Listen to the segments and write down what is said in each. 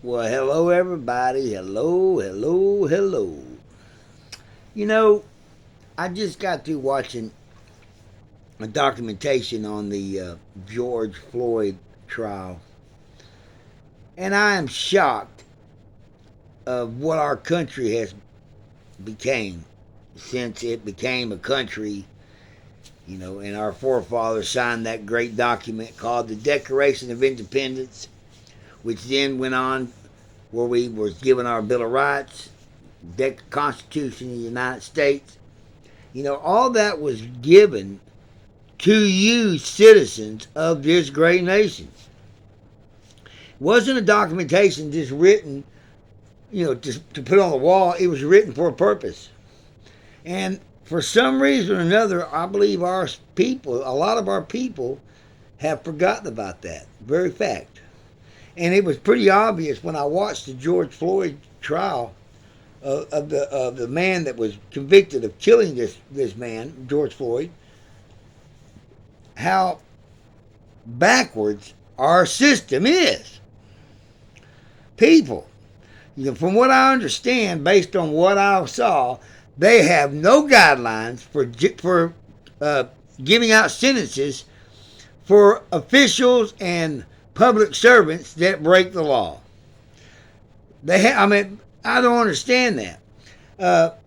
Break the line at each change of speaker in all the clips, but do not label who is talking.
Well, hello, everybody. Hello, hello, hello. You know, I just got through watching a documentation on the George Floyd trial, and I am shocked of what our country has became since it became a country. And our forefathers signed that great document called the Declaration of Independence, which then went on where we were given our Bill of Rights, Constitution of the United States. All that was given to you, citizens of this great nation. It wasn't a documentation just written, to put on the wall. It was written for a purpose. And for some reason or another, I believe our people, a lot of our people, have forgotten about that very fact. And it was pretty obvious when I watched the George Floyd trial of the man that was convicted of killing this man, George Floyd, how backwards our system is. People, from what I understand, based on what I saw, they have no guidelines for giving out sentences for officials and public servants that break the law. I don't understand that.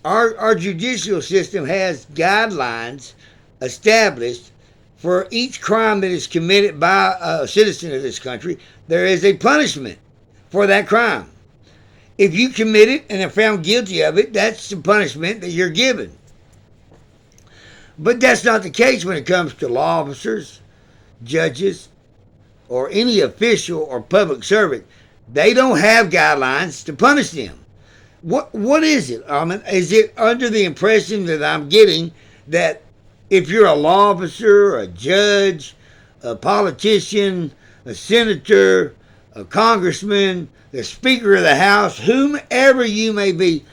Our judicial system has guidelines established for each crime that is committed by a citizen of this country. There is a punishment for that crime. If you commit it and are found guilty of it, that's the punishment that you're given. But that's not the case when it comes to law officers, judges, or any official or public servant. They don't have guidelines to punish them. What is it? Is it under the impression that I'm getting that if you're a law officer, a judge, a politician, a senator, a congressman, the Speaker of the House, whomever you may be,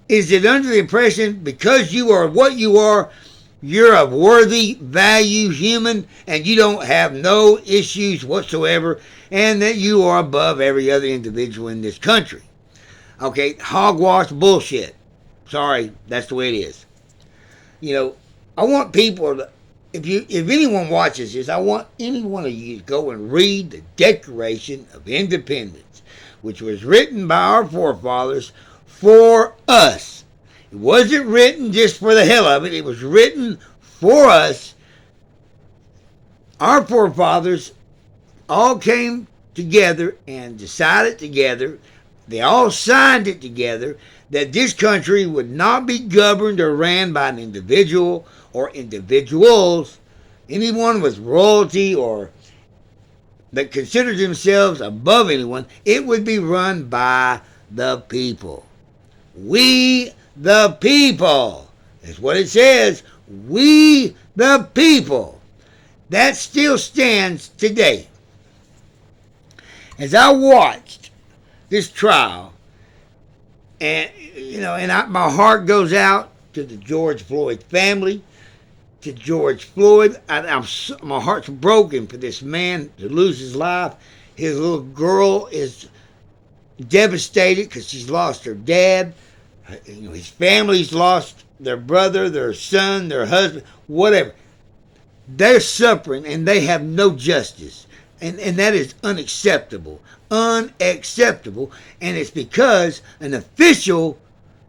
is it under the impression because you are what you are, you're a worthy, value human, and you don't have no issues whatsoever, and that you are above every other individual in this country? Okay, hogwash bullshit. Sorry, that's the way it is. I want people to, if anyone watches this, I want any one of you to go and read the Declaration of Independence, which was written by our forefathers for us. It wasn't written just for the hell of it. It was written for us. Our forefathers all came together and decided together, they all signed it together, that this country would not be governed or ran by an individual or individuals, anyone with royalty or that considered themselves above anyone. It would be run by the people. We the people. That's what it says. We the people. That still stands today. As I watched this trial, and my heart goes out to the George Floyd family, to George Floyd. My heart's broken for this man to lose his life. His little girl is devastated because she's lost her dad. His family's lost their brother, their son, their husband, whatever. They're suffering and they have no justice. And that is unacceptable. Unacceptable. And it's because an official,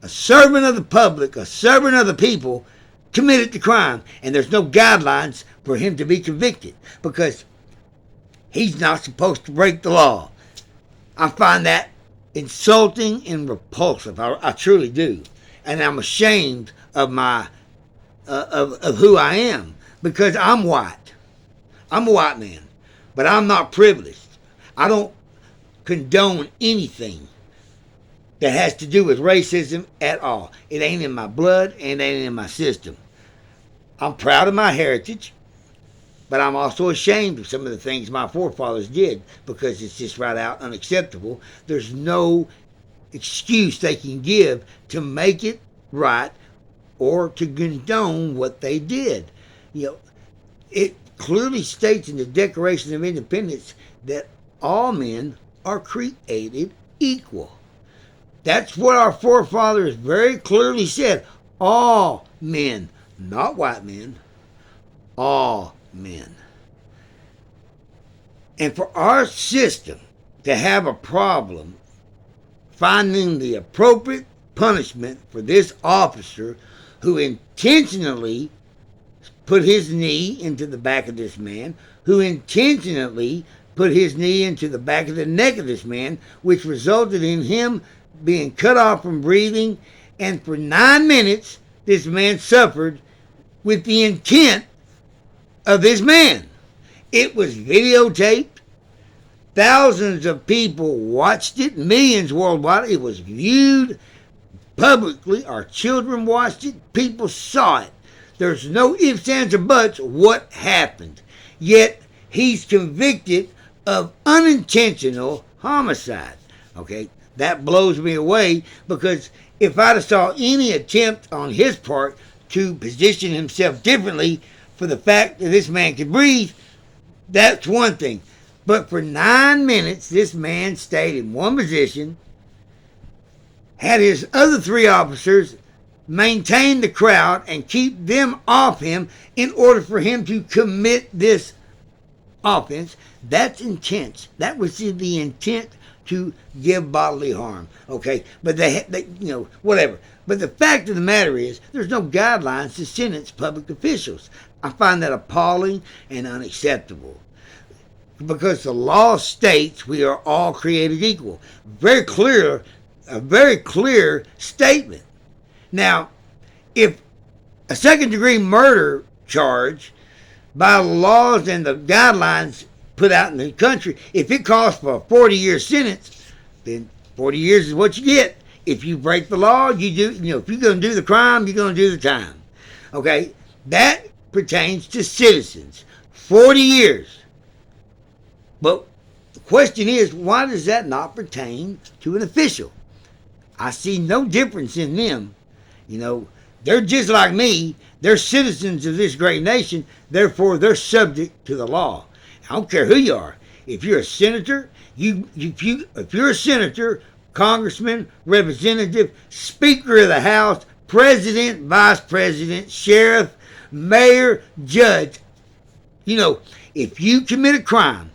a servant of the public, a servant of the people, committed the crime. And there's no guidelines for him to be convicted because he's not supposed to break the law. I find that insulting and repulsive. I truly do. And I'm ashamed of of who I am because I'm white. I'm a white man. But I'm not privileged. I don't condone anything that has to do with racism at all. It ain't in my blood and it ain't in my system. I'm proud of my heritage, but I'm also ashamed of some of the things my forefathers did because it's just right out unacceptable. There's no excuse they can give to make it right or to condone what they did. It clearly states in the Declaration of Independence that all men are created equal. That's what our forefathers very clearly said. All men, not white men, all men. And for our system to have a problem finding the appropriate punishment for this officer who intentionally put his knee into the back of this man, who intentionally put his knee into the back of the neck of this man, which resulted in him being cut off from breathing, and for 9 minutes this man suffered with the intent of this man. It was videotaped. Thousands of people watched it, millions worldwide. It was viewed publicly. Our children watched it. People saw it. There's no ifs, ands, or buts what happened. Yet he's convicted of unintentional homicide. Okay, that blows me away, because if I'd have saw any attempt on his part to position himself differently for the fact that this man could breathe, that's one thing. But for 9 minutes, this man stayed in one position, had his other 3 officers maintain the crowd and keep them off him in order for him to commit this offense. That's intense. That was the intent to give bodily harm. Okay, but they whatever. But the fact of the matter is, there's no guidelines to sentence public officials. I find that appalling and unacceptable, because the law states we are all created equal. A very clear statement. Now, if a second-degree murder charge, by the laws and the guidelines put out in the country, if it calls for a 40-year sentence, then 40 years is what you get. If you break the law, if you're going to do the crime, you're going to do the time. Okay? That pertains to citizens. 40 years. But the question is, why does that not pertain to an official? I see no difference in them. They're just like me. They're citizens of this great nation. Therefore, they're subject to the law. I don't care who you are. If you're a senator, if you're a senator, congressman, representative, speaker of the House, president, vice president, sheriff, mayor, judge, if you commit a crime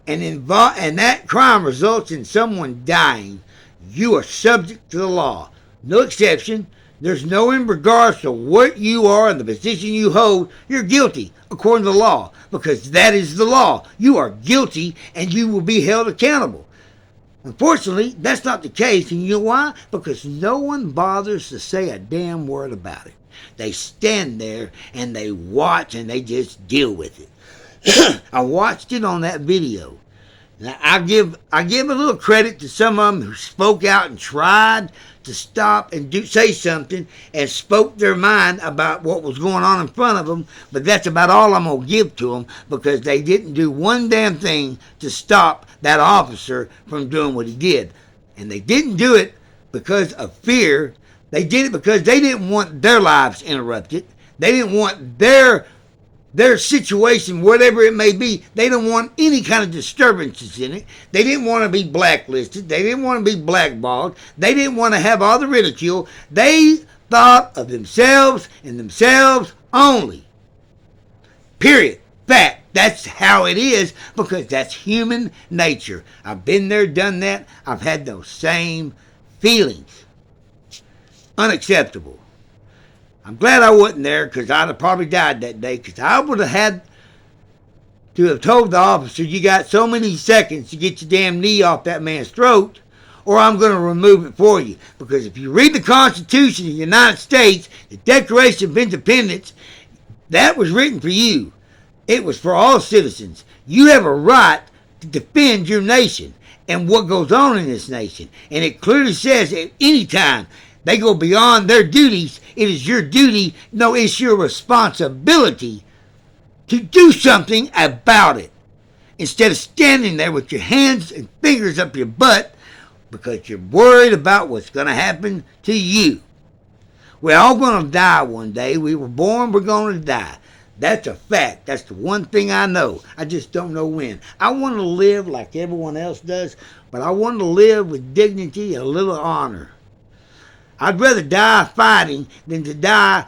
and that crime results in someone dying, you are subject to the law. No exception. There's no, in regards to what you are and the position you hold, you're guilty according to the law, because that is the law. You are guilty and you will be held accountable. Unfortunately, that's not the case, and you know why? Because no one bothers to say a damn word about it. They stand there and they watch and they just deal with it. I watched it on that video. Now, I give a little credit to some of them who spoke out and tried to stop and say something and spoke their mind about what was going on in front of them, but that's about all I'm going to give to them, because they didn't do one damn thing to stop that officer from doing what he did. And they didn't do it because of fear. They did it because they didn't want their lives interrupted. They didn't want their situation, whatever it may be, they don't want any kind of disturbances in it. They didn't want to be blacklisted. They didn't want to be blackballed. They didn't want to have all the ridicule. They thought of themselves and themselves only. Period. Fact. That's how it is, because that's human nature. I've been there, done that. I've had those same feelings. Unacceptable. I'm glad I wasn't there, because I'd have probably died that day, because I would have had to have told the officer, you got so many seconds to get your damn knee off that man's throat, or I'm going to remove it for you. Because if you read the Constitution of the United States, the Declaration of Independence, that was written for you. It was for all citizens. You have a right to defend your nation and what goes on in this nation. And it clearly says at any time they go beyond their duties, it is your duty, no, it's your responsibility to do something about it. Instead of standing there with your hands and fingers up your butt because you're worried about what's going to happen to you. We're all going to die one day. We were born, we're going to die. That's a fact. That's the one thing I know. I just don't know when. I want to live like everyone else does, but I want to live with dignity and a little honor. I'd rather die fighting than to die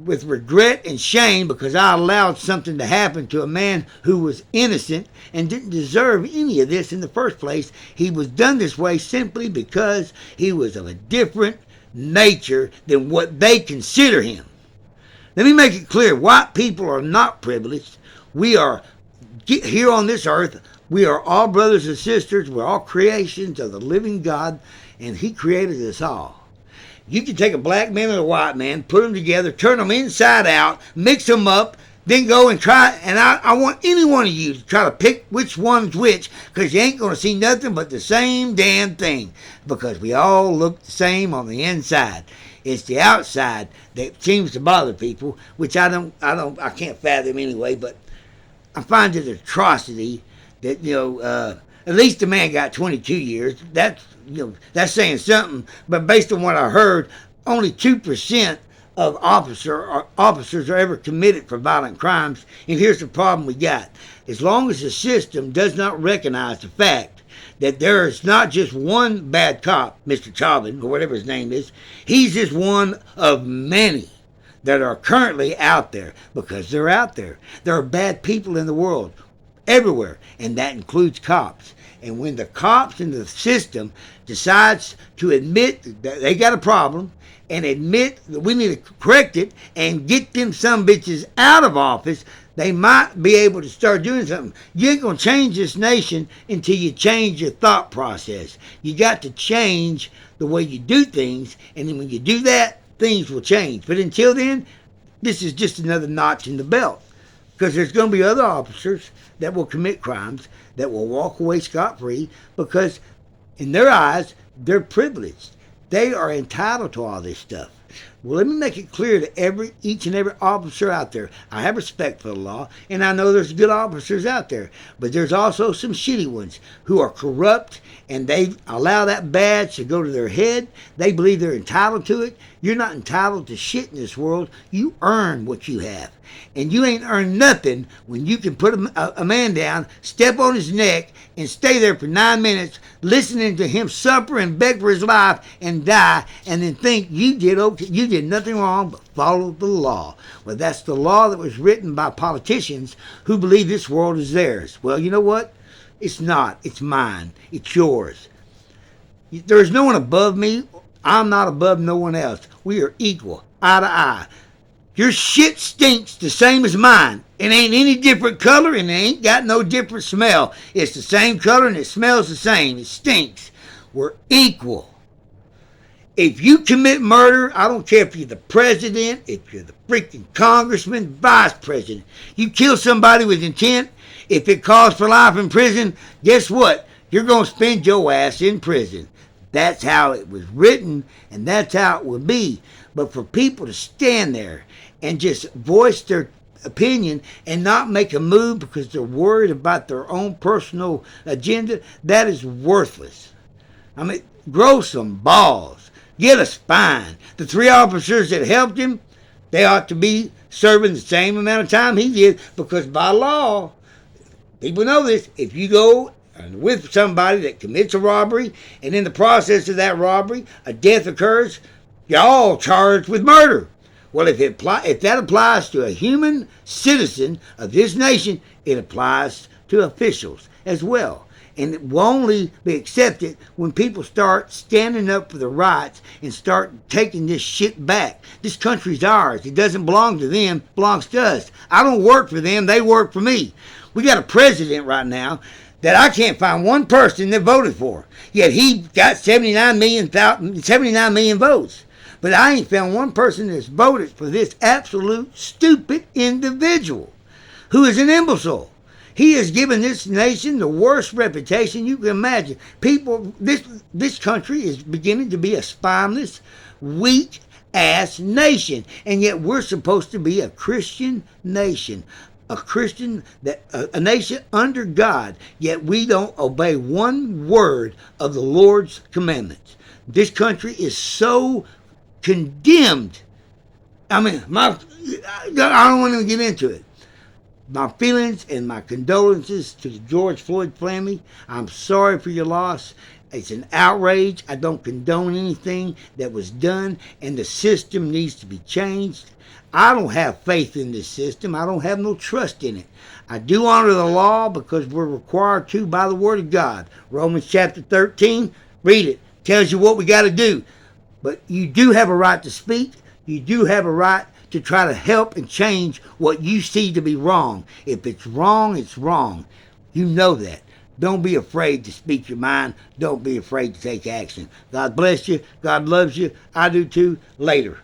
with regret and shame because I allowed something to happen to a man who was innocent and didn't deserve any of this in the first place. He was done this way simply because he was of a different nature than what they consider him. Let me make it clear, white people are not privileged. We are here on this earth. We are all brothers and sisters. We're all creations of the living God, and he created us all. You can take a black man and a white man, put them together, turn them inside out, mix them up, then go and try. And I want any one of you to try to pick which one's which, because you ain't going to see nothing but the same damn thing, because we all look the same on the inside. It's the outside that seems to bother people, which I can't fathom anyway. But I find it an atrocity that at least the man got 22 years. That's saying something. But based on what I heard, only 2% of officers are ever committed for violent crimes. And here's the problem we got: as long as the system does not recognize the fact that there is not just one bad cop, Mr. Chauvin, or whatever his name is, he's just one of many that are currently out there, because they're out there. There are bad people in the world, everywhere, and that includes cops. And when the cops in the system decides to admit that they got a problem and admit that we need to correct it and get them some bitches out of office, they might be able to start doing something. You ain't going to change this nation until you change your thought process. You got to change the way you do things, and then when you do that, things will change. But until then, this is just another notch in the belt, because there's going to be other officers that will commit crimes that will walk away scot-free because in their eyes, they're privileged. They are entitled to all this stuff. Well, let me make it clear to each and every officer out there. I have respect for the law, and I know there's good officers out there, but there's also some shitty ones who are corrupt, and they allow that badge to go to their head. They believe they're entitled to it. You're not entitled to shit in this world. You earn what you have. And you ain't earned nothing when you can put a man down, step on his neck, and stay there for 9 minutes listening to him suffer and beg for his life and die, and then think you did okay, you did nothing wrong but follow the law. Well, that's the law that was written by politicians who believe this world is theirs. Well, you know what? It's not. It's mine. It's yours. There's no one above me. I'm not above no one else. We are equal, eye to eye. Your shit stinks the same as mine. It ain't any different color, and it ain't got no different smell. It's the same color and it smells the same. It stinks. We're equal. If you commit murder, I don't care if you're the president, if you're the freaking congressman, vice president. You kill somebody with intent, if it calls for life in prison, guess what? You're going to spend your ass in prison. That's how it was written, and that's how it will be. But for people to stand there and just voice their opinion and not make a move because they're worried about their own personal agenda, that is worthless. I mean, grow some balls. Get a spine. The 3 officers that helped him, they ought to be serving the same amount of time he did, because by law, people know this, if you go with somebody that commits a robbery and in the process of that robbery a death occurs, you're all charged with murder. Well, if that applies to a human citizen of this nation, it applies to officials as well. And it will only be accepted when people start standing up for the rights and start taking this shit back. This country's ours. It doesn't belong to them. It belongs to us. I don't work for them. They work for me. We got a president right now that I can't find one person that voted for. Yet he got 79 million votes. But I ain't found one person that's voted for this absolute stupid individual who is an imbecile. He has given this nation the worst reputation you can imagine. People, this country is beginning to be a spineless, weak-ass nation. And yet we're supposed to be a Christian nation. A nation under God, yet we don't obey one word of the Lord's commandments. This country is so condemned. I mean, I don't want to get into it. my feelings and my condolences to the George Floyd family. I'm sorry for your loss. It's an outrage. I don't condone anything that was done, and the system needs to be changed. I don't have faith in this system. I don't have no trust in it. I do honor the law because we're required to by the Word of God. Romans chapter 13, read it. Tells you what we got to do. But you do have a right to speak. You do have a right to try to help and change what you see to be wrong. If it's wrong, it's wrong. You know that. Don't be afraid to speak your mind. Don't be afraid to take action. God bless you. God loves you. I do too. Later.